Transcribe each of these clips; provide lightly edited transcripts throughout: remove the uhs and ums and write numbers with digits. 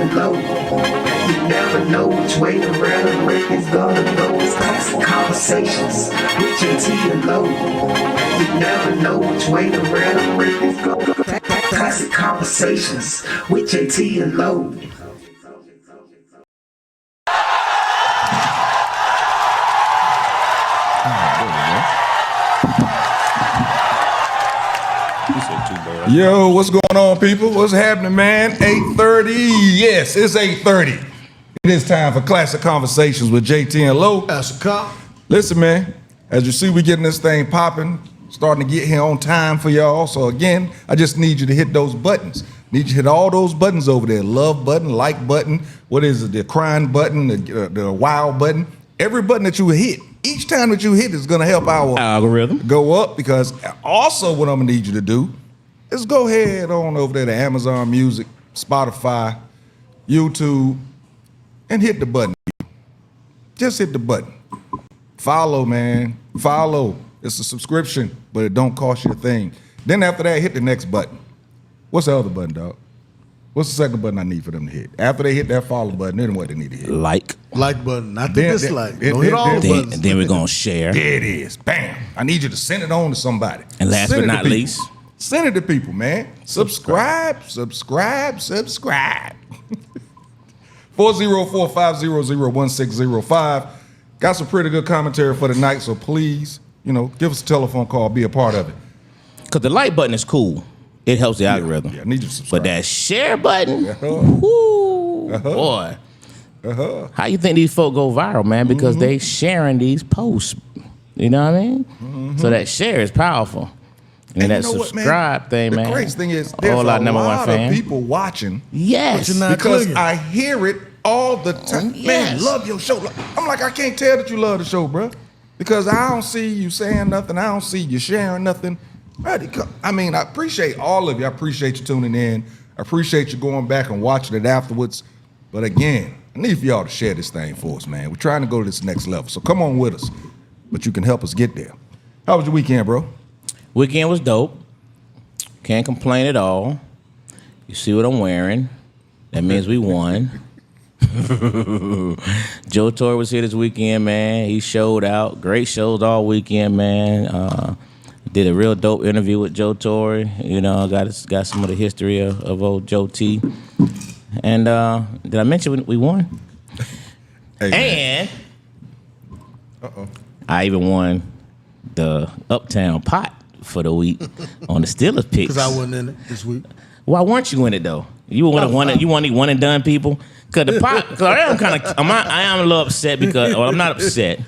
and low. You never know which way the rhetoric is gonna go. It's Classic Conversations with JT and Low. You never know which way the rhetoric is gonna go. Classic Conversations with JT and Low. Yo, what's going on, people? What's happening, man? 8:30. Yes, it's 8:30. It is time for Classic Conversations with JT and Low. That's a cop. Listen, man, as you see, we getting this thing popping, starting to get here on time for y'all. So again, I just need you to hit those buttons. Need you to hit all those buttons over there. Love button, like button, what is it? The crying button, the wow button. Every button that you hit, each time that you hit is gonna help our algorithm go up, because also what I'm gonna need you to do is go ahead on over there to Amazon Music, Spotify, YouTube, and hit the button. Just hit the button. Follow, man. Follow. It's a subscription, but it don't cost you a thing. Then after that, hit the next button. What's the other button, dog? What's the second button I need for them to hit? After they hit that follow button, then what they need to hit? Like button, not the dislike. Don't hit all the buttons. And then we're going to share. There it is. Bam. I need you to send it on to somebody. And last but not least, send it to people, man. Subscribe. 404-500-1605. Got some pretty good commentary for the night, so please, give us a telephone call, be a part of it. Because the like button is cool. It helps the algorithm. Yeah, I need you to subscribe. But that share button, boy. How you think these folk go viral, man? Because they sharing these posts. You know what I mean? So that share is powerful. And that subscribe thing, man. The crazy thing is, there's a lot of people watching. Yes. Because I hear it all the time. Yes. Man, love your show. I'm like, I can't tell that you love the show, bro. Because I don't see you saying nothing. I don't see you sharing nothing. I mean, I appreciate all of you. I appreciate you tuning in. I appreciate you going back and watching it afterwards. But again, I need for y'all to share this thing for us, man. We're trying to go to this next level. So come on with us. But you can help us get there. How was your weekend, bro? Weekend was dope. Can't complain at all. You see what I'm wearing. That means we won. Joe Torre was here this weekend, man. He showed out. Great shows all weekend, man. Did a real dope interview with Joe Torre. Got some of the history of old Joe T. And did I mention we won? Hey, and I even won the Uptown pot for the week on the Steelers picks. Because I wasn't in it this week. Why weren't you in it though? You were one of the one and done people. Cause the pot. Cause I am a little upset because I'm not upset,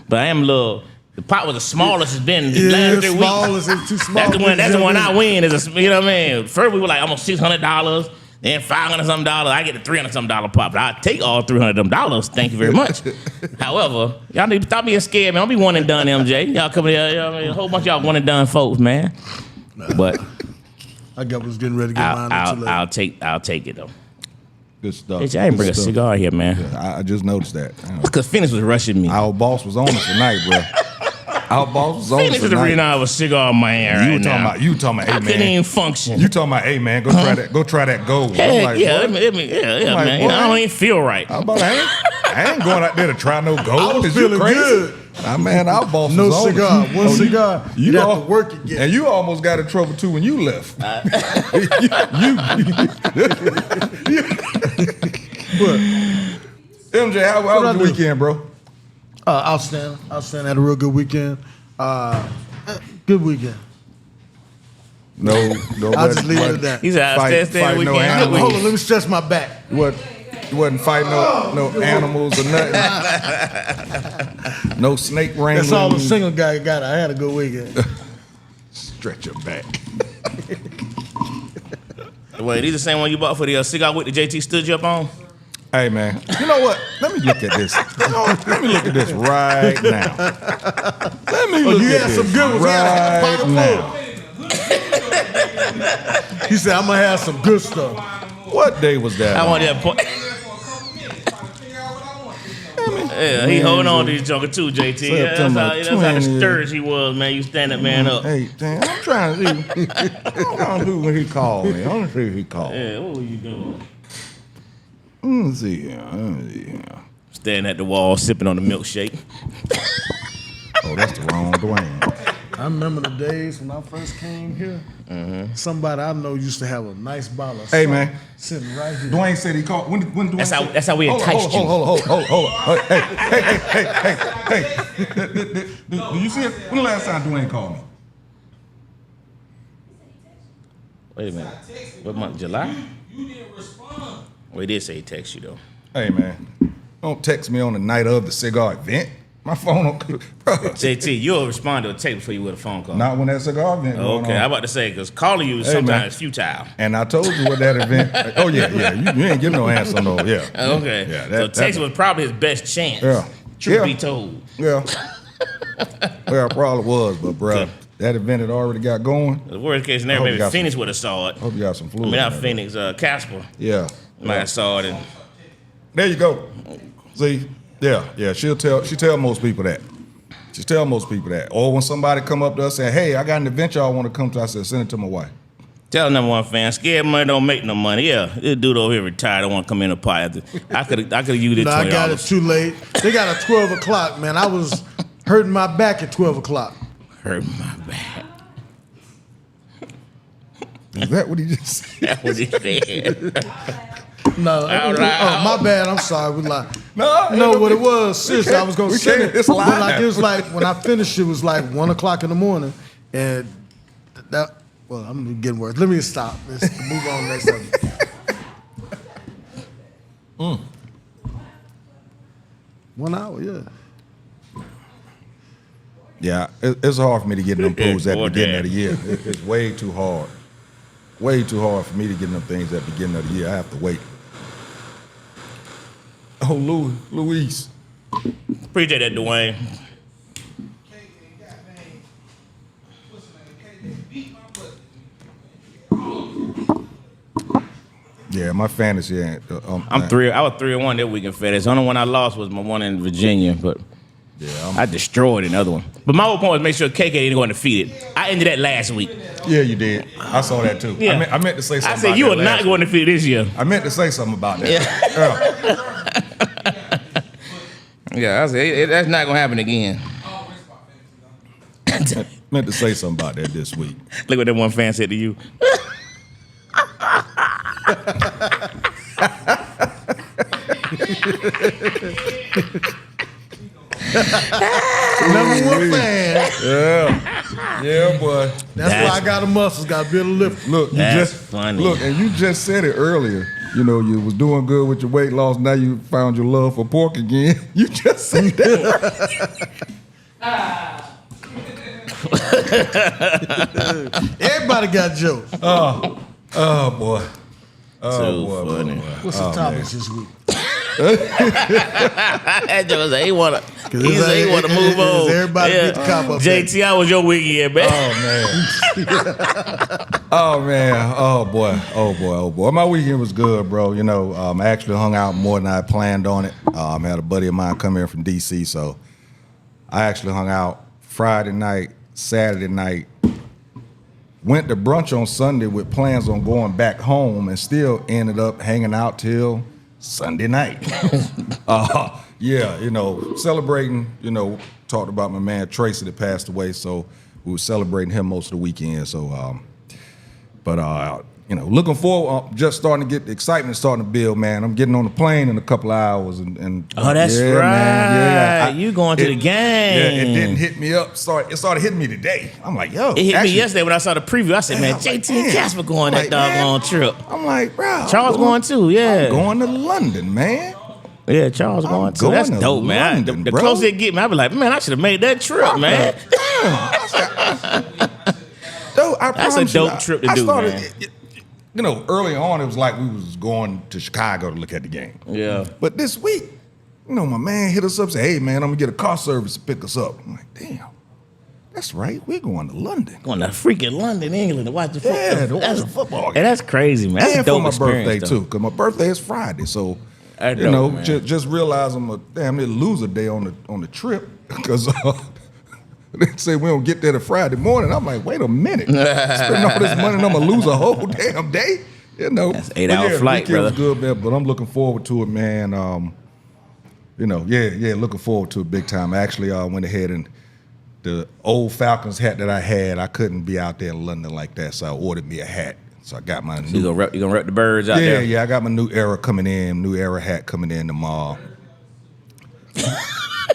but I am a little. The pot was the smallest it's been the last 3 weeks. It's too small. That's the one I win. You know what I mean? First we were like almost $600, then $500 something. I get the $300 something pot, but I take all $300 them. Thank you very much. However, y'all need to stop being scared, man. Don't be one and done, MJ. Y'all come here, a whole bunch of y'all one and done folks, man. But I was getting ready to get mine. I'll take it though. good stuff. Bitch, I ain't bring a cigar here, man. Yeah, I just noticed that. Because Phoenix was rushing me. Our boss was on us tonight, bro. Our boss was on us tonight. Phoenix is the reason I have a cigar in my hand right now. You talking about, hey, man. I couldn't even function. You talking about, hey, man, go try that gold. Heck, like, yeah, man. I don't even feel right. I ain't going out there to try no gold. I was Is you feeling crazy? good. Man, our boss No was on cigar. us. One cigar. You have to work again. And you almost got in trouble, too, when you left. But MJ, how was your weekend, bro? Outstanding. Had a real good weekend. Good weekend. No, I'll just leave it at that. He's outstanding weekend. Hold on, let me stretch my back. You wasn't fighting no animals or nothing. No snake wrangling. That's all the single guy got. I had a good weekend. Stretch your back. Wait, these the same one you bought for the cigar with the JT stood you up on? Hey, man, you know what? Let me look at this. Let me look at this right now. Let me look at this some good ones right now. He said, I'm going to have some good stuff. What day was that? I want that point. Yeah, he holding on to his junker too, JT. That's how the sturge he was, man. You stand that man up. Hey, damn, I'm trying to see. I don't know who he called me. I want to see who he called. Yeah, what were you doing? Let me see here. Standing at the wall, sipping on the milkshake. Oh, that's the wrong Dwayne. I remember the days when I first came here. Somebody I know used to have a nice bottle of Hey, salt man. sitting right here. Dwayne said he called. When Dwayne That's how we enticed you. Hold on. Hey. Do you see it? When the last time Dwayne called me? Wait a minute. What month? July? You didn't respond. Well, he did say he texted you, though. Hey, man. Don't text me on the night of the cigar event. My phone don't. Bro. JT, you'll respond to a text before you with a phone call. Not when that cigar event going Okay, on. I'm about to say, because calling you is sometimes futile. And I told you what that event. Oh, yeah. You ain't give no answer, no. Yeah. Okay. Yeah, So text was probably his best chance. Yeah. Truth be told. Yeah. Well, it probably was, but, bro, that event had already got going. The worst case scenario, I hope you maybe got Phoenix would have saw it. Hope you got some fluid. I mean, not in there, Phoenix, Casper Yeah. might have saw it. And There you go. See? Yeah. She tell most people that. She tell most people that. Or when somebody come up to us and say, hey, I got an event y'all want to come to, I said, send it to my wife. tell number one fan, scared money don't make no money. Yeah, this dude over here retired. I want to come in a pot. I could used it. No, I got it too late. They got a 12 o'clock, man. I was hurting my back at 12 o'clock. Hurt my back. Is that what he just said? That's what he said. No, Out loud. my bad. I'm sorry. We lied. No, What it was, seriously, I was gonna we say can't- it. it's But live. like it was like when I finished, it was like 1 o'clock in the morning, and that. Well, I'm getting worse. Let me stop. Let's move on next subject. Mm. 1 hour, yeah. Yeah, it's hard for me to get in them pools at the Boy, beginning damn. of the year. It's way too hard. Way too hard for me to get in them things at the beginning of the year. I have to wait. Oh, Luis. Appreciate that, Dwayne. Yeah, my fantasy ain't. I was 3-1 that week in FedEx. The only one I lost was my one in Virginia, but Yeah, I destroyed another one. But my whole point was make sure KK didn't go undefeated. I ended that last week. yeah, you did. I saw that too. Yeah. I meant to say something. I said about you that are not last going undefeated this year. week. I meant to say something about that. Yeah, I said that's not gonna happen again. Meant to say something about that this week. Look what that one fan said to you. Number one fan. Yeah, boy. That's why I got the muscles. Got to build a lift. Look, you That's just funny. Look, and you just said it earlier. You know, you was doing good with your weight loss. Now you found your love for pork again. You just said that. Everybody got jokes. Oh boy. So boy, funny. What's the topics this week? That joke was he wanna it's he said he like- wanna move on. everybody get the cop up JT, how was your weekend, man? Oh man. Oh boy. My weekend was good, bro. You know, I actually hung out more than I planned on it. I had a buddy of mine come here from DC, so I actually hung out Friday night, Saturday night. Went to brunch on Sunday with plans on going back home, and still ended up hanging out till Sunday night. Yeah, you know, celebrating, you know, talked about my man Tracy that passed away, so we were celebrating him most of the weekend. So, you know, looking forward, just starting to get the excitement starting to build, man. I'm getting on the plane in a couple of hours. And Oh, that's yeah, right. man, yeah. You going to the game. Yeah, it didn't hit me up. It started hitting me today. I'm like, yo. It hit actually- me yesterday when I saw the preview. I said, man, I'm like, JT and damn. Casper going that I'm like, doggone man. trip. I'm like, bro. Charles going too, yeah. I'm going to London, man. Yeah, Charles going too. going That's to dope, man. London, The bro. closer it get, man, I be like, man, I should have made that trip, man. Dude, I That's a promise you, dope trip to I do, started, man. You know, early on, it was like we was going to Chicago to look at the game. Yeah. But this week, you know, my man hit us up and said, hey, man, I'm going to get a car service to pick us up. I'm like, damn, that's right. We're going to London. Going to freaking London, England to watch the football. Yeah, to watch the football game. And that's crazy, man. That's a And for dope my experience, birthday, though. too, because my birthday is Friday. So, That's you know, dope, man. just realize I'm a damn near loser day on the trip because they say we don't get there to Friday morning. I'm like, wait a minute. Spending all this money and I'm going to lose a whole damn day? You know, That's 8-hour flight, weekend was brother. good, man. But I'm looking forward to it, man. Looking forward to it big time. Actually, I went ahead and the old Falcons hat that I had, I couldn't be out there in London like that, so I ordered me a hat. So I got my new. You gonna rep the birds out there? Yeah. I got my new era coming in, new era hat coming in tomorrow.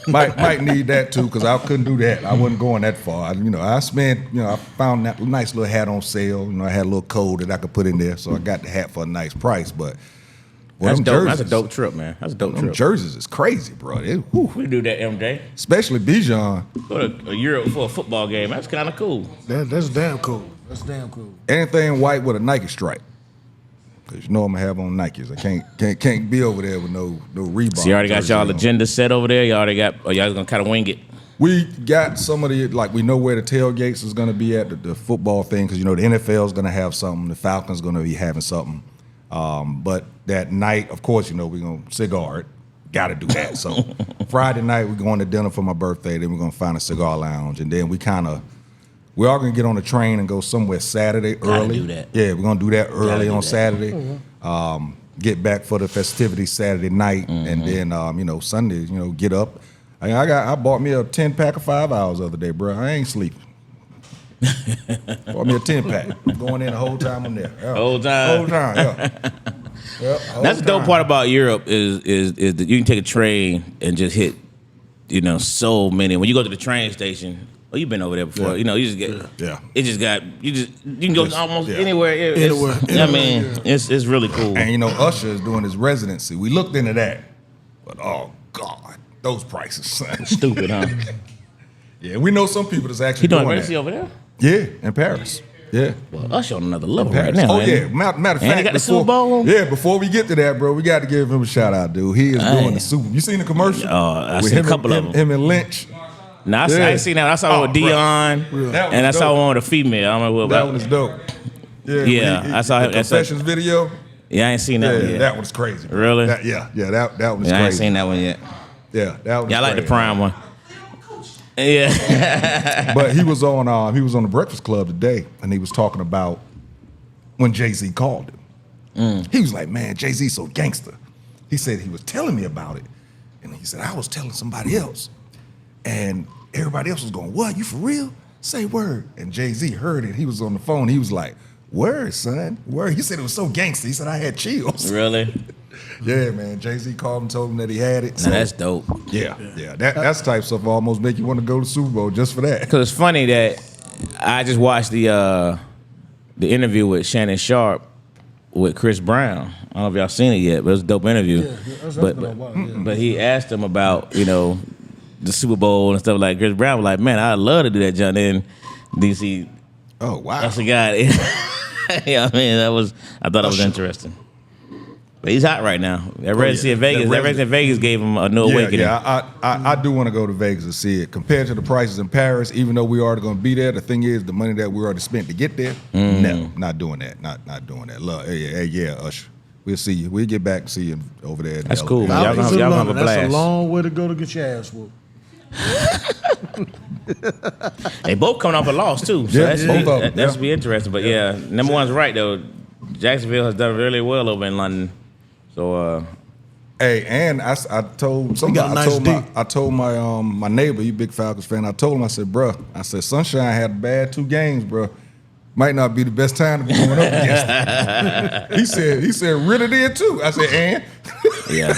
might need that too, because I couldn't do that. I wasn't going that far. I found that nice little hat on sale. I had a little code that I could put in there, so I got the hat for a nice price. But That's them dope. jerseys, That's a dope trip, man. That's a dope them trip. jerseys is crazy, bro. We do that, MJ. Especially Bijan. Go to Europe for a football game. That's kind of cool. That's damn cool. That's damn cool. Anything white with a Nike stripe. Cause I'm gonna have on Nikes. I can't be over there with no Reebok. So you already got jersey y'all on. agenda set over there. Y'all gonna kind of wing it. We got some of the, we know where the tailgates is gonna be at the football thing, because the NFL is gonna have something. The Falcons gonna be having something. But that night, of course, we're gonna cigar it. Got to do that. So Friday night we're going to dinner for my birthday. Then we're gonna find a cigar lounge, and then we are gonna get on the train and go somewhere Saturday early. do that. Yeah, we're gonna do that early do on that. Saturday. Get back for the festivities Saturday night, and then Sunday, get up. I bought me a 10-pack of 5 hours the other day, bro. I ain't sleeping. Bought me a 10-pack. Going in the whole time I'm there. Yeah. Whole time? Yeah. Yep, That's the dope part about Europe is that you can take a train and just hit, so many. When you go to the train station, you've been over there before. Yeah. You just get, Yeah. It just got you can go almost yeah. anywhere. It's really cool. And Usher is doing his residency. We looked into that, but oh God, those prices, son. Stupid, huh? Yeah, we know some people that's actually He doing doing residency that. over there? Yeah, in Paris. Yeah. Well, Usher on another level Paris. right now. Oh ain't yeah. he? Matter of And fact, he got the Super Bowl? Yeah, before we get to that, bro, we got to give him a shout out, dude. He is doing the Super. You seen the commercial? I With seen a him couple and, of them. Him and Lynch. Now, I Yeah. ain't seen that. I saw one with bro. Deion, That and I was saw dope. one with a female. I don't know what That about. one is dope. Yeah, Yeah, I saw the him- that's a- Confessions video. Yeah, I ain't seen that Yeah, one yet. that one's crazy. Bro. Really? That one is Yeah, I ain't crazy. seen that one yet. Yeah, that one. Yeah, I like the crazy. prime one. Yeah. But he was on the Breakfast Club today, and he was talking about when Jay-Z called him. He was like, "Man, Jay-Z's so gangster." He said he was telling me about it, and he said I was telling somebody else, and everybody else was going, "What? You for real? Say word." And Jay-Z heard it. He was on the phone. He was like, "Word, son, word." He said it was so gangster. He said I had chills. Really? Yeah, man. Jay-Z called him, told him that he had it. Now that's dope. yeah. That's the type of stuff almost make you want to go to the Super Bowl just for that. Because it's funny that I just watched the interview with Shannon Sharp with Chris Brown. I don't know if y'all seen it yet, but it was a dope interview. that's but been a while, yeah. but he asked him about the Super Bowl and stuff like. Chris Brown was like, "Man, I'd love to do that, John." Then DC, Oh wow. that's the guy. Yeah, I thought it was interesting. But he's hot right now. That residency in Vegas. That residency in Vegas gave him a new awakening. Yeah, I do want to go to Vegas to see it. Compared to the prices in Paris, even though we are going to be there, the thing is, the money that we already spent to get there, no, not doing that. Not doing that. Look, yeah, Usher. We'll see you. We'll get back and see you over there. That's cool, man. Y'all Falcons in gonna have a London, that's a blast. long way to go to get your ass whooped. They both coming off a loss too. So Yeah, both of them, that should yeah. be interesting. But yeah, number one's right though. Jacksonville has done really well over in London. So Hey, and I told somebody, got nice D. I told my neighbor, he big Falcons fan. I told him, I said, bruh, Sunshine had a bad 2 games, bruh. Might not be the best time to be going up against him. He said, really did too. I said, and? yeah,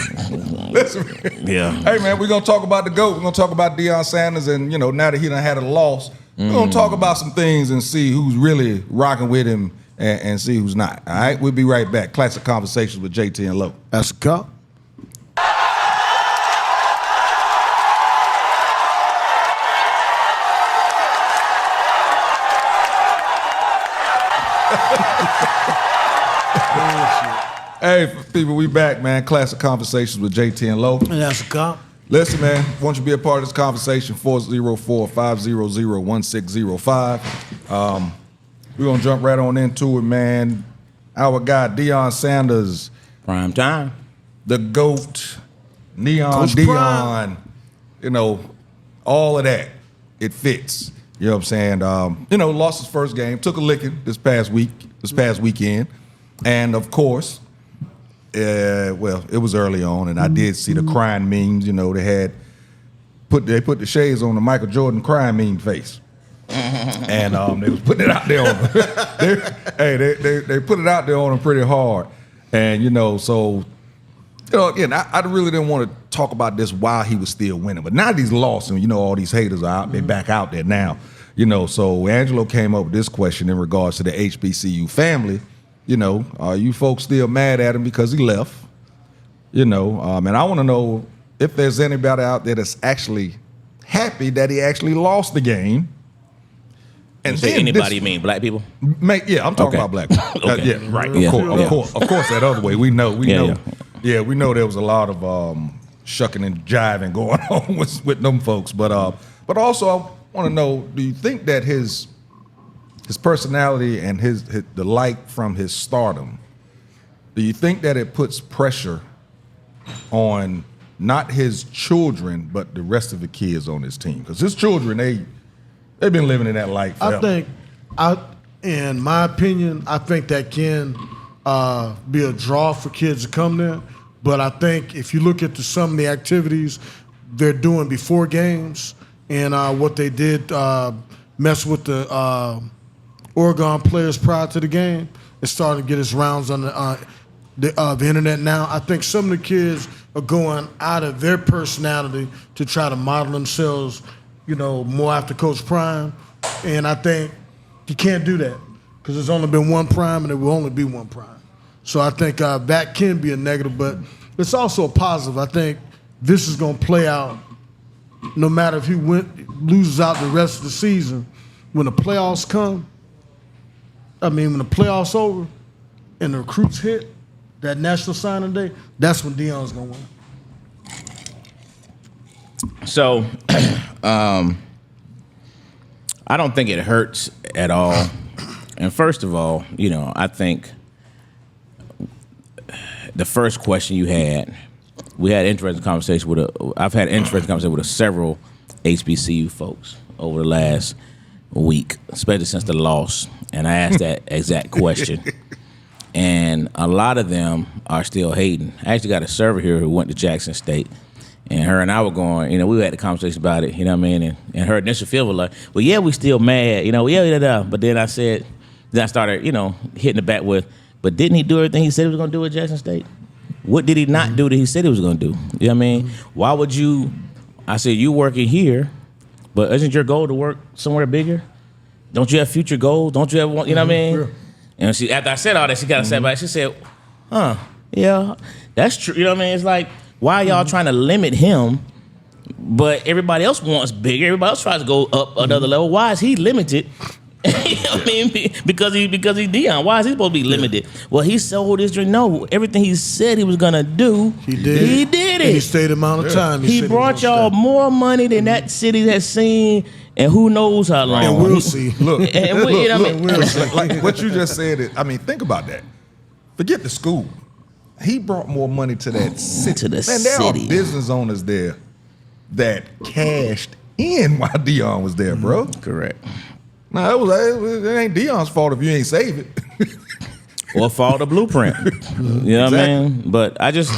Listen, yeah. hey man, we're gonna talk about the GOAT. We're gonna talk about Deion Sanders, and now that he done had a loss, we're gonna talk about some things and see who's really rocking with him and see who's not. All right, we'll be right back. Classic Conversations with JT and Low. That's a cop. Hey, people, we back, man. Classic Conversations with JT and Low. That's a cop. Listen, man, want you to be a part of this conversation, 404-500-1605. We're going to jump right on into it, man. Our guy, Deion Sanders, Prime time. the GOAT, Neon Coach Deion, all of that. It fits. You know what I'm saying? Lost his first game, took a licking this past weekend. And of course, well, it was early on, and I did see the crying memes. You know, they put the shades on the Michael Jordan crying meme face. And they was putting it out there on him. They put it out there on him pretty hard. And, so, again, I really didn't want to talk about this while he was still winning. But now that he's lost, and, all these haters are out, they back out there now. So Angelo came up with this question in regards to the HBCU family. Are you folks still mad at him because he left? And I want to know if there's anybody out there that's actually happy that he actually lost the game. And say anybody, you mean black people? I'm talking about black people. Okay. Right. Yeah. Of course. That other way, we know. We know there was a lot of shucking and jiving going on with them folks. But also, I want to know: do you think that his personality and the light from his stardom, do you think that it puts pressure on not his children but the rest of the kids on his team? Because his children, they've been living in that light forever. In my opinion, I think that can be a draw for kids to come there. But I think if you look at some of the activities they're doing before games and what they did mess with the Oregon players prior to the game, it's starting to get its rounds on the internet now. I think some of the kids are going out of their personality to try to model themselves more after Coach Prime, and I think you can't do that because there's only been one Prime and there will only be one Prime. So I think that can be a negative, but it's also a positive. I think this is going to play out no matter if he loses out the rest of the season. When the playoffs come, when the playoffs over and the recruits hit that National Signing Day, that's when Deion's going to win. So, I don't think it hurts at all. And first of all, I think the first question you had, we had interesting conversation I've had interesting conversation with several HBCU folks over the last week, especially since the loss. And I asked that exact question. And a lot of them are still hating. I actually got a server here who went to Jackson State. And her and I were going, we had a conversation about it, And her initial feel was like, well, yeah, we still mad, But then I started, hitting the back with, but didn't he do everything he said he was going to do at Jackson State? What did he not do that he said he was going to do? You know what I mean? Why would you, I said, you working here, but isn't your goal to work somewhere bigger? Don't you have future goals? Don't you ever want, what I mean? Sure. And she, after I said all that, she kind of sat back. She said, yeah, that's true. You know what I mean? It's like, why are y'all trying to limit him, but everybody else wants bigger? Everybody else tries to go up another level. Why is he limited? You know what I mean? Because he's Deion. Why is he supposed to be limited? Well, he sold his dream. No, everything he said he was gonna do, he did it. And he stayed the amount of time. He brought y'all more money than that city has seen, and who knows how long. And we'll see. Look, like what you just said. Think about that. Forget the school. He brought more money to that city. To the there city. are business owners there that cashed in while Deion was there, bro. Correct. No, it ain't Deion's fault if you ain't save it. Or follow the blueprint. You know what I mean? But I just,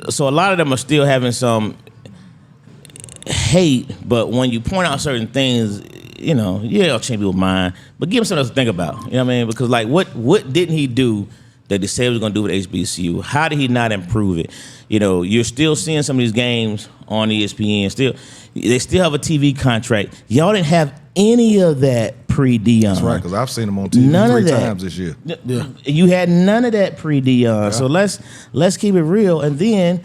so a lot of them are still having some hate, but when you point out certain things, it'll change people's mind. But give them something else to think about. You know what I mean? Because what didn't he do that they said he was going to do with HBCU? How did he not improve it? You're still seeing some of these games on ESPN. They still have a TV contract. Y'all didn't have any of that pre-Deion. That's right, because I've seen him on TV three times this year. Yeah. You had none of that pre-Deion. Yeah. So let's keep it real. And then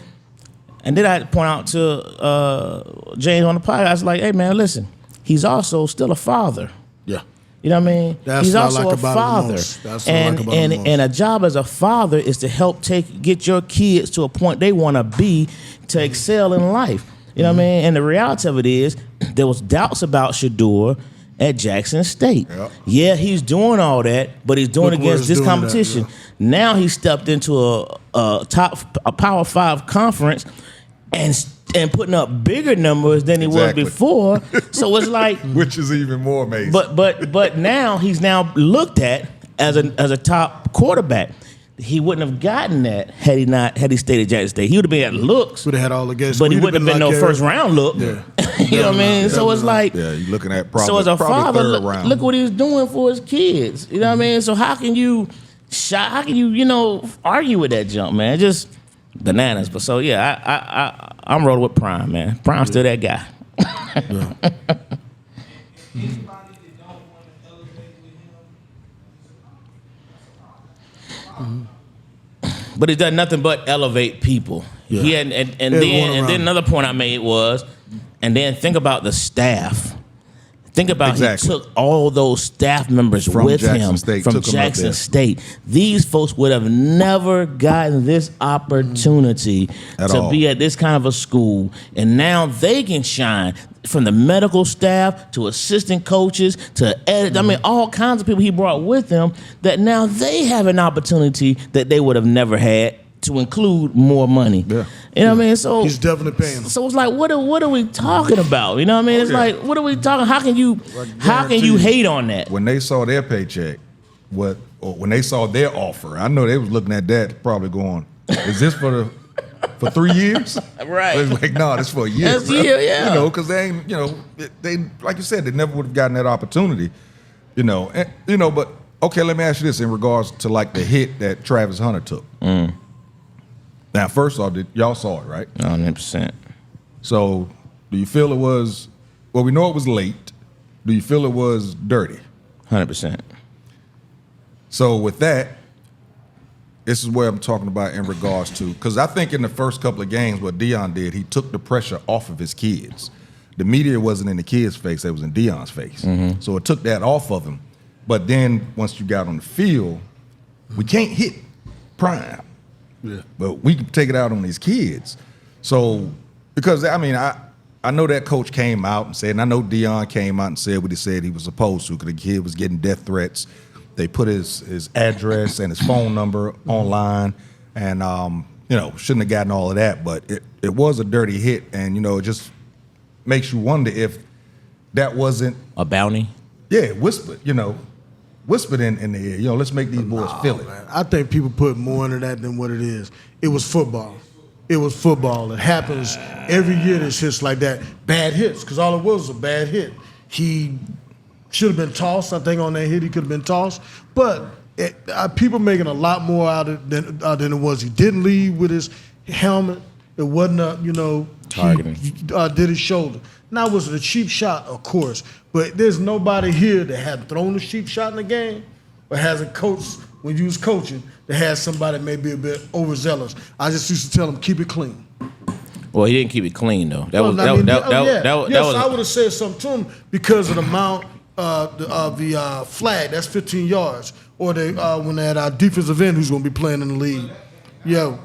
I point out to James on the podcast, I was like, hey, man, listen, he's also still a father. Yeah. You know what I mean? That's He's what also I like a about father. It the most. That's what I like about it the most. And a job as a father is to help get your kids to a point they want to be to excel in life. You know what I mean? And the reality of it is there was doubts about Shedeur at Jackson State. Yep. Yeah, he's doing all that, but he's doing against this competition. That, yeah. Now he stepped into a Power 5 conference and putting up bigger numbers than he was before. So it's like, which is even more amazing. But now he's looked at as a top quarterback. He wouldn't have gotten that had he stayed at Jackson State. He would have been at looks. Would have had all the games, but he wouldn't have been no first round look. Yeah. You know what I mean? So it's like, yeah, you're looking at probably, so as a father, third round. look what he's doing for his kids. You know what I mean? So how can you argue with that jump, man? Just bananas. But so yeah, I'm rolling with Prime, man. Prime's still that guy. But it does nothing but elevate people. Yeah. He had, and then another point I made was, and then think about the staff. Think about he took all those staff members from with Jackson him State, from Jackson State. These folks would have never gotten this opportunity to be at this kind of a school, and now they can shine. From the medical staff to assistant coaches to edit, I mean, all kinds of people he brought with him that now they have an opportunity that they would have never had, to include more money. Yeah. You know what I mean? So he's definitely paying them. So it's like, what are we talking about? You know what I mean? It's like, what are we talking? How can you hate on that? When they saw their paycheck, or when they saw their offer, I know they was looking at that probably going, is this for 3 years? Right. It's like, no, it's for a year. That's a year, yeah. You know, because they ain't, they like you said, they never would have gotten that opportunity. But okay, let me ask you this in regards to like the hit that Travis Hunter took. Now, first off, y'all saw it, right? 100%. So, do you feel it was? Well, we know it was late. Do you feel it was dirty? 100%. So, with that, this is where I'm talking about in regards to, because I think in the first couple of games, what Deion did, he took the pressure off of his kids. The media wasn't in the kids' face; it was in Deion's face. Mm-hmm. So it took that off of him. But then once you got on the field, we can't hit Prime. Yeah. But we can take it out on these kids. So, because, I mean, I know that coach came out and said, and I know Deion came out and said what he said he was supposed to, because the kid was getting death threats. They put his address and his phone number online, and, shouldn't have gotten all of that. But it was a dirty hit, and, it just makes you wonder if that wasn't a bounty. Yeah, whispered in the ear. Let's make these boys feel it. Man, I think people put more into that than what it is. It was football. It was football. It happens every year. There's hits like that, bad hits, because all it was a bad hit. He should have been tossed. I think on that hit he could have been tossed. But people making a lot more out of it than it was. He didn't leave with his helmet. It wasn't targeting. He did his shoulder. Now, was it a cheap shot? Of course. But there's nobody here that had thrown a cheap shot in the game or hasn't coached when you was coaching that has somebody maybe a bit overzealous. I just used to tell him, keep it clean. Well, he didn't keep it clean, though. I would have said something to him because of the amount of the flag. That's 15 yards. Or when that defensive end who's going to be playing in the league. Yo.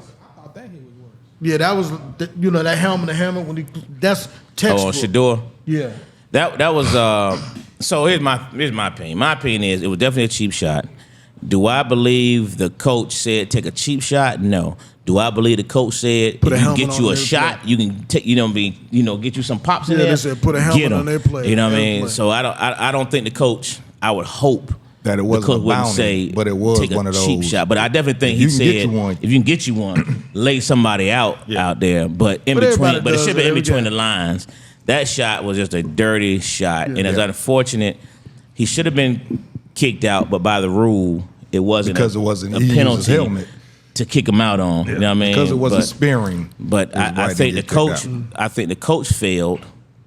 Yeah, that was that helmet to helmet when that's textbook. Oh, Shador. Yeah. That was so here's my opinion. My opinion is it was definitely a cheap shot. Do I believe the coach said take a cheap shot? No. Do I believe the coach said if you get you a shot, you can take get you some pops in there? They said put a helmet on their play. You know what I mean? So I don't think the coach, I would hope that it wasn't a bounty, but it was take one a of those cheap shot. But I definitely think he said if you can get you one, lay somebody out there. But it should have been in between the lines. That shot was just a dirty shot, and it's unfortunate. He should have been kicked out, but by the rule, it wasn't because it wasn't a he penalty used his helmet to kick him out on. You know what I mean? Because it wasn't spearing. But I think the coach. I think the coach failed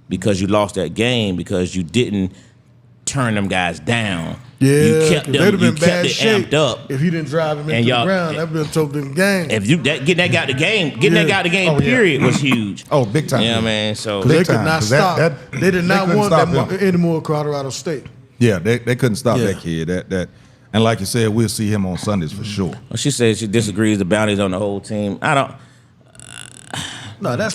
because you lost that game because you didn't turn them guys down. Yeah, you kept them. They'd have been you bad kept it shape amped up. if he didn't drive him into the ground. That'd been a total game. If you getting that guy out the game, that guy out the game, period, was huge. Oh, big time. You know what I mean? So they could not stop. They did not want that anymore. Colorado State. Yeah, they couldn't stop that kid. And like you said, we'll see him on Sundays for sure. Well, she says she disagrees. The bounties on the whole team. I don't. No, that's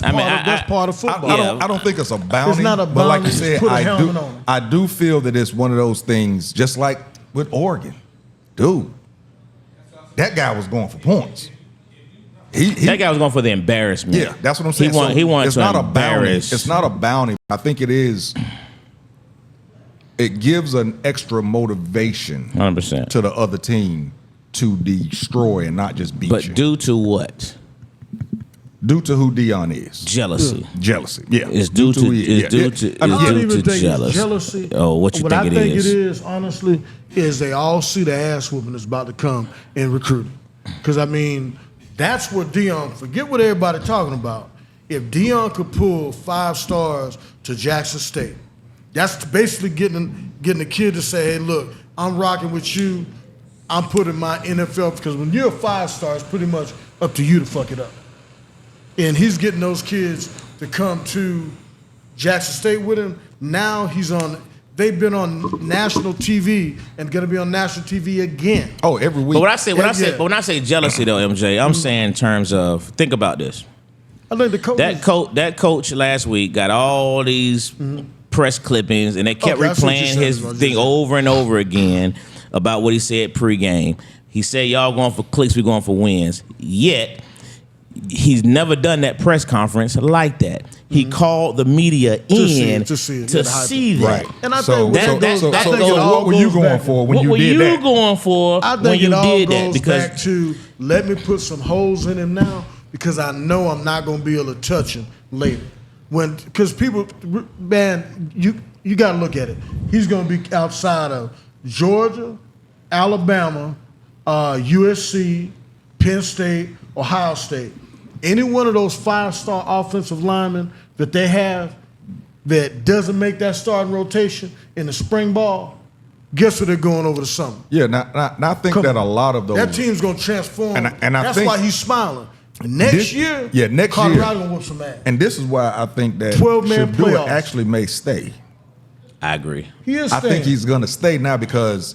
part of football. I don't think it's a bounty. It's not a bounty. But like you said, put a helmet on. I do feel that it's one of those things, just like with Oregon. Dude, that guy was going for points. That guy was going for the embarrassment. Yeah, that's what I'm saying. He wanted it's to not embarrass. It's not a bounty. I think it is. it gives an extra motivation 100%. to the other team to destroy and not just beat you. But due to what? Due to who Deion is. Jealousy. Jealousy. Yeah. It's due to who he is. it's due to I don't it's due even to think jealousy. it's jealousy. Oh, what you What think I it think is? it is, honestly, is they all see the ass whooping that's about to come in recruiting. Because, I mean, that's what Deion, forget what everybody talking about. If Deion could pull 5 stars to Jackson State, that's basically getting the kid to say, hey, look, I'm rocking with you. I'm putting my NFL, because when you're a 5-star, it's pretty much up to you to fuck it up. And he's getting those kids to come to Jackson State with him. Now they've been on national TV and gonna be on national TV again. Oh, every week. But when I say jealousy though, MJ, I'm saying in terms of, think about this. I think the coach That coach last week got all these press clippings, and they kept Okay, I see what you're replaying saying, his bro. thing over and over again about what he said pregame. He said, y'all going for clicks, we going for wins. Yet, he's never done that press conference like that. He called the media in to see it. to Yeah, the hype. see that. Right. And I So, think so, that so, goes- so, I think so it all what were you goes going back- for when What you were did you that? going for I when think you it all did that? goes Because back to let me put some holes in him now, because I know I'm not going to be able to touch him later. Because people, man, you got to look at it. He's going to be outside of Georgia, Alabama, USC, Penn State, Ohio State. Any one of those 5-star offensive linemen that they have that doesn't make that starting rotation in the spring ball, guess where they're going over the summer? Yeah, now I think Come that a on. lot of those. That team's gonna transform. And I that's think why he's smiling. Next year, Colorado gonna whoop some ass. And this is why I think that 12-man Shadua playoffs. actually may stay. I agree. He is. I think he's going to stay now because,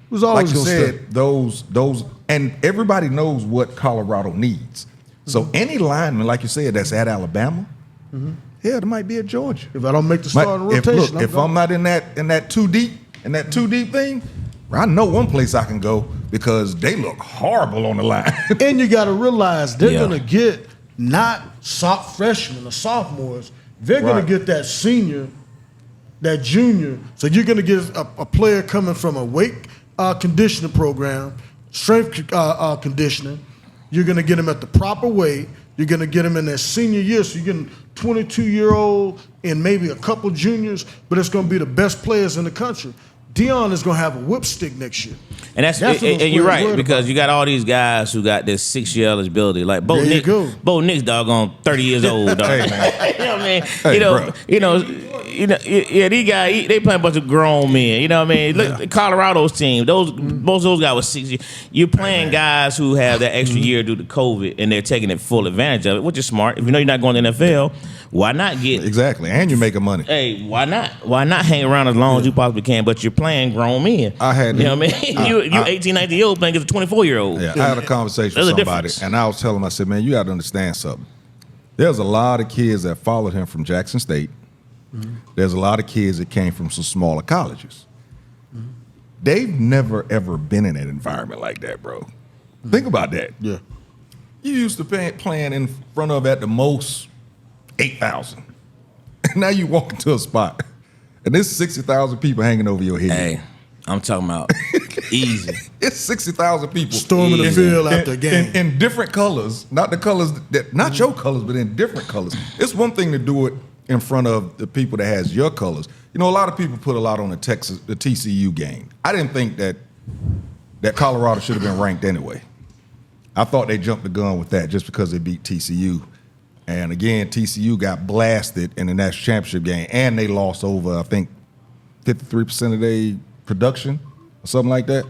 was like always you gonna said, stay. those, and everybody knows what Colorado needs. So any lineman, like you said, that's at Alabama, hell, there might be at Georgia. If I don't make the starting rotation, If I'm not in that too deep thing, I know one place I can go because they look horrible on the line. and you got to realize they're Yeah. gonna get not soft freshmen or sophomores. They're gonna Right. get that senior, that junior. So you're gonna get a player coming from a weight conditioning program, strength conditioning. You're going to get him at the proper weight. You're going to get him in their senior year. So you're getting 22-year-old and maybe a couple juniors, but it's going to be the best players in the country. Deion is going to have a whipstick next year. And That's what those and you're players right, worried because about. you got all these guys who got this 6-year eligibility. Like Bo There you Nick, go. Bo Nick's doggone 30 years old. Dog. Hey, man. You know what I mean? Hey, bro. Yeah, these guys, they play a bunch of grown men. You know what I mean? Look, Colorado's team, most of those guys were 6 years. You're playing guys who have that extra year due to COVID, and they're taking it full advantage of it, which is smart. If you know you're not going to the NFL, why not get? Exactly, and you're making money. Hey, why not? Why not hang around as long as you possibly can? But you're playing grown men. I had- you know what I mean? you 18, 19 year old playing against a 24-year-old. Yeah, I had a conversation There's with a somebody, difference. and I was telling him, I said, man, you got to understand something. There's a lot of kids that followed him from Jackson State. There's a lot of kids that came from some smaller colleges. They've never, ever been in an environment like that, bro. Think about that. Yeah. You used to playing in front of, at the most, 8,000. Now you walk into a spot, and there's 60,000 people hanging over your head. Hey, I'm talking about easy. It's 60,000 people. Storming the Easy. field after a game. In different colors, not the colors that, not your colors, but in different colors. It's one thing to do it in front of the people that has your colors. You know, a lot of people put a lot on the TCU game. I didn't think that Colorado should have been ranked anyway. I thought they jumped the gun with that just because they beat TCU. And again, TCU got blasted in the national championship game, and they lost over, I think, 53% of their production or something like that.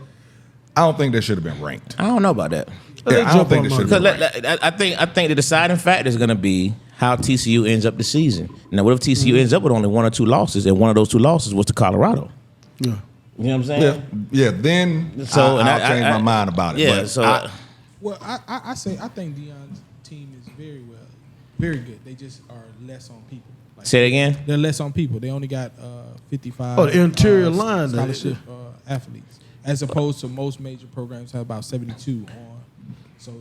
I don't think they should have been ranked. I don't know about that. Yeah, I don't think they should have Because been ranked. I think the deciding factor is going to be how TCU ends up the season. Now, what if TCU ends up with only 1 or 2 losses, and one of those 2 losses was to Colorado? Yeah. You know what I'm saying? Yeah, then So, and I'll change my mind about it. Yeah, but so Well, I think Deion's team is very good. They just are less on people. Like, say it again. they're less on people. They only got 55. Oh, the interior line, scholarship athletes, as opposed to most major programs have about 72 on So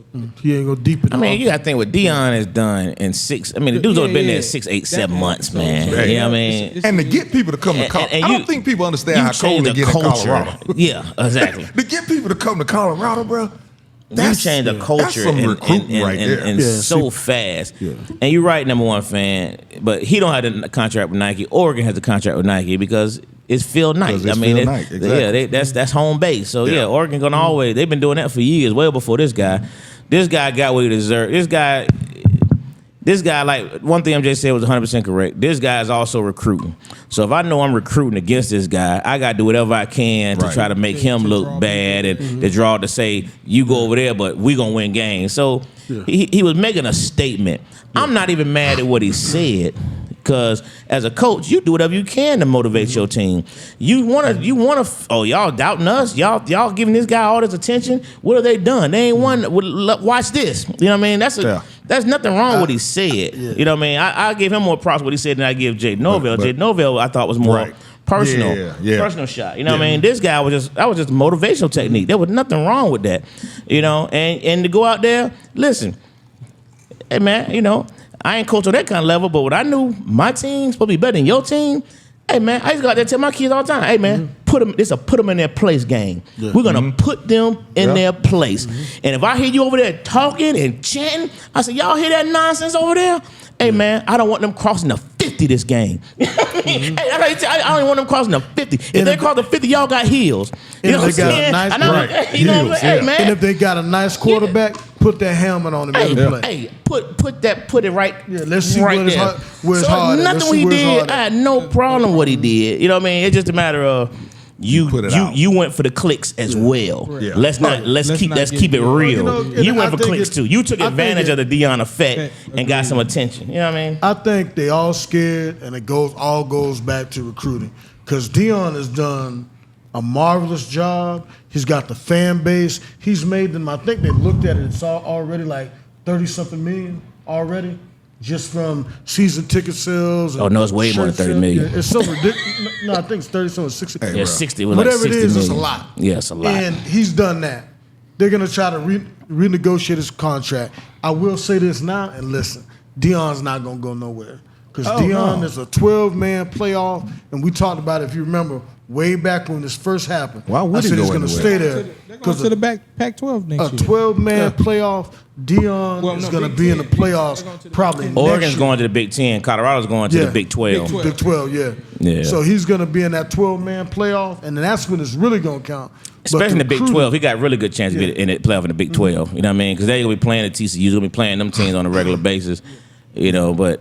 He ain't go deep in. I mean, you got to think what Deion has done in 6. I mean, the dude's only been there 6, 8, 7 months, man. Right. You know what I mean? And to get people to come to Colorado, and I you- don't think people understand how change cold it the get in culture. Colorado. Yeah, exactly. To get people to come to Colorado, bro, You that's change the that's culture some and recruiting right there. and Yeah, so fast. Yeah. And you're right, number one fan, but he don't have the contract with Nike. Oregon has the contract with Nike because it's Phil Knight. Because it's I mean, Phil Knight, exactly. that's home base. So yeah, Yeah. Oregon gonna always. They've been doing that for years, well before this guy. This guy got what he deserved. This guy, like one thing MJ said was 100% correct. This guy is also recruiting. So if I know I'm recruiting against this guy, I got to do whatever I can to Right. try to make him To look draw bad people. and to draw to say you go over there, but we gonna win games. So he was making a statement. I'm not even mad at what he said. Because as a coach, you do whatever you can to motivate your team. You wanna. Oh, y'all doubting us? Y'all giving this guy all this attention? What have they done? They ain't won. Watch this. You know what I mean? That's nothing wrong with what he said. You know what I mean? I gave him more props what he said than I give Jay Norvell. But- Jay Norvell I thought was more Right. personal, Yeah. personal shot. You know what I mean? This guy was just a motivational technique. There was nothing wrong with that. You know, and to go out there, listen, hey man, you know. I ain't coach on that kind of level, but what I knew, my team's supposed to be better than your team. Hey man, I used to go out there and tell my kids all the time, hey man, put them in their place game. We're gonna put them in their place. And if I hear you over there talking and chanting, I say, y'all hear that nonsense over there? Hey man, I don't want them crossing the 50 this game. Hey, I don't even want them crossing the 50. If they cross the 50, y'all got heels. You know And what I'm if they got a saying? nice- I know, right, you know what I'm heels, saying? yeah. Hey man. And if they got a nice quarterback, put that helmet on him every play. Hey, put it right. Yeah, let's see right where it's there. hard- where it's so hard at. nothing Let's what see he where it's did. hard I at. had no problem what he did. You know what I mean? It's just a matter of you Put it out. you went for the clicks as well. Yeah. Let's keep it real. You know, You and went I for think clicks it- too. You took I think advantage it- of the Deion effect Agreed. and got some attention. You know what I mean? I think they all scared, and it all goes back to recruiting. Because Deion has done a marvelous job. He's got the fan base. He's made them. I think they looked at it. It's already like 30-something million already, just from season ticket sales. And Oh, no, it's way more than shirt 30 sales. million. Yeah, it's so ridiculous. No, I think it's 30-something, 60. Yeah, bro. 60 was Whatever like 60 it is, million. it's a lot. Yeah, it's a lot. And he's done that. They're going to try to renegotiate his contract. I will say this now, and listen, Deion's not going to go nowhere. Because Deion is a 12-man playoff, and we talked about it, if you remember, way back when this first happened. Why would I he said go he's going to anywhere? stay They're there. going Because to the Pac-12 a next year. 12-man playoff, Deion Well, is no, going to Big be in the 10. playoffs They're going to the probably Big 10. next Oregon's year. going to the Big 10. Colorado's going to Yeah. the Big 12. Big Big 12, yeah. Yeah. So he's going to be in that 12-man playoff, and then that's when it's really going to count. But Especially in the Big recruiting- 12, he got really good chance to be in the playoff in the Big 12. You know what I mean? Because they're gonna be playing the TCU's gonna be playing them teams on a regular basis. You know, but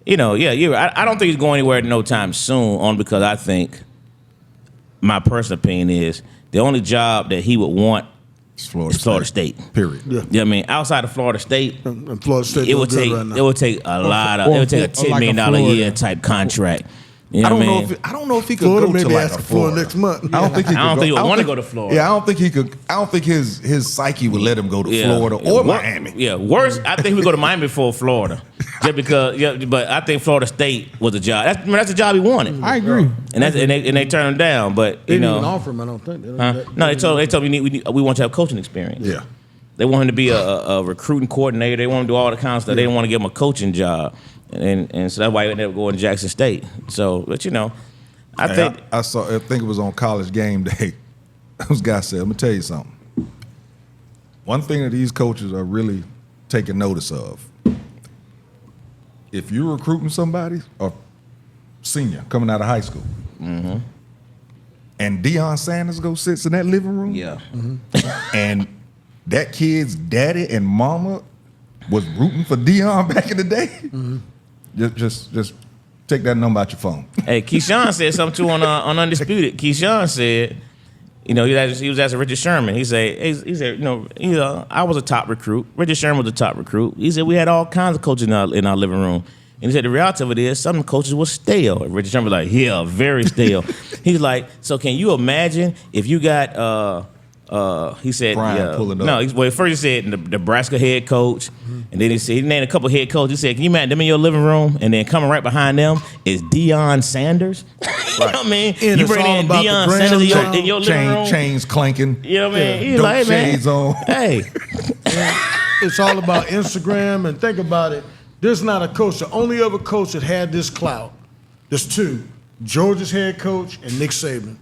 you're right. I don't think he's going anywhere no time soon. Only because I think my personal opinion is the only job that he would want It's is Florida State. Period. Yeah. You know what I mean? Outside of Florida State, And Florida State it would doing take good right now. it would take a lot of or it would take a like $10 million a Florida. year type contract. You know I don't what know I mean? if I don't know if he could Florida go may to be like a asking for Florida next month. I don't think he could I don't go. think he would I don't wanna think- go to Florida. Yeah, I don't think he could. I don't think his psyche would let him go to Florida or Miami. Yeah, worse. I think we go to Miami before Florida, just because. Yeah, but I think Florida State was a job. That's the job he wanted, I agree. and they turned him down. But They you didn't even know, offer him, I don't think. no, they told me we want to have coaching experience. Yeah. They want him to be a recruiting coordinator. They want him to do all the kind of stuff. They didn't want to give him a coaching job, and so that's why he ended up going to Jackson State. So, but you know, I think I think it was on College Game Day. Those guys said, "Let me tell you something. One thing that these coaches are really taking notice of: if you're recruiting somebody, a senior coming out of high school, and Deion Sanders sits in that living room, yeah, and that kid's daddy and mama was rooting for Deion back in the day, just take that number out your phone. Hey, Keyshawn said something too on Undisputed. Keyshawn said, you know, he was asking Richard Sherman. He said, I was a top recruit. Richard Sherman was a top recruit. He said we had all kinds of coaches in our living room. And he said the reality of it is some coaches were stale. And Richard Sherman was like, yeah, very stale. He's like, so can you imagine if you got He said, Brian pulling up. no. Well, first he said the Nebraska head coach, and then he said he named a couple head coaches. He said, "Can you imagine them in your living room?" And then coming right behind them is Deion Sanders. You know what I mean? And you it's bring all in about the Deion Sanders in your living room. Chains clanking. You know what I mean? He's Dope like, man, shades on. hey, It's all about Instagram. And think about it. There's not a coach. The only other coach that had this clout, there's two. Georgia's head coach and Nick Saban.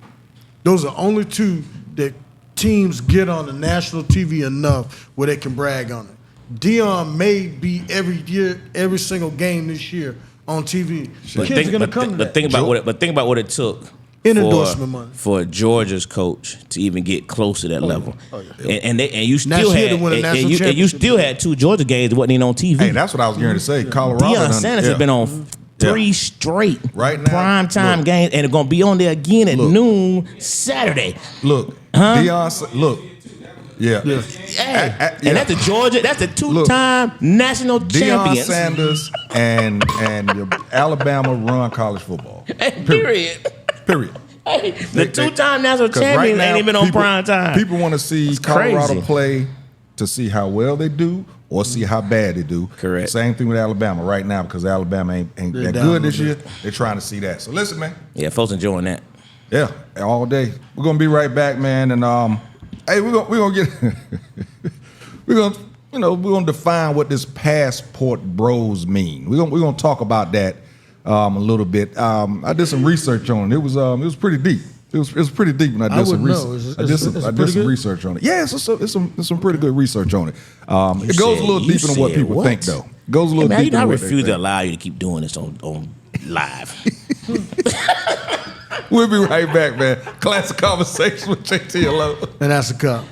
Those are only two that teams get on the national TV enough where they can brag on it. Deion may be every year, every single game this year on TV. The kids are going to come to that. think about what it took In endorsement money. for Georgia's coach to even get close to that level. yeah. And you Now still she had had to win a national and you championship. still had 2 Georgia games that wasn't even on TV. Hey, that's what I was going to say. Colorado. Deion done- Sanders yeah. has been on 3 straight Right now, prime time look. games, and they're gonna be on there again at Look. noon Saturday. Look, Huh? look. Yeah. Hey, yeah. and that's the Georgia. That's the 2-time national Deion champions. Sanders and your Alabama run college football. Hey, period. Period. Hey, the 2-time national 'Cause champions right now, ain't even on people- prime time. People want to see It's Colorado crazy. play to see how well they do or see how bad they do. Correct. Same thing with Alabama right now because Alabama ain't They're that down good a this little year. They're trying to see that. So listen, man. Yeah, folks enjoying that. Yeah, all day. We're gonna be right back, man. And hey, we're gonna get we're gonna define what this passport bros mean. We're gonna talk about that a little bit. I did some research on it. It was pretty deep. It was pretty deep when I did some wouldn't know. research. Is it I did pretty some good? research on it. Yeah, it's some pretty good research on it. It goes a little you deeper than what said people what? think, though. It goes a little Man, you deeper know, I than what they refuse to think. allow you to keep doing this on live. We'll be right back, man. Classic Conversations with JT alone. And that's a cup.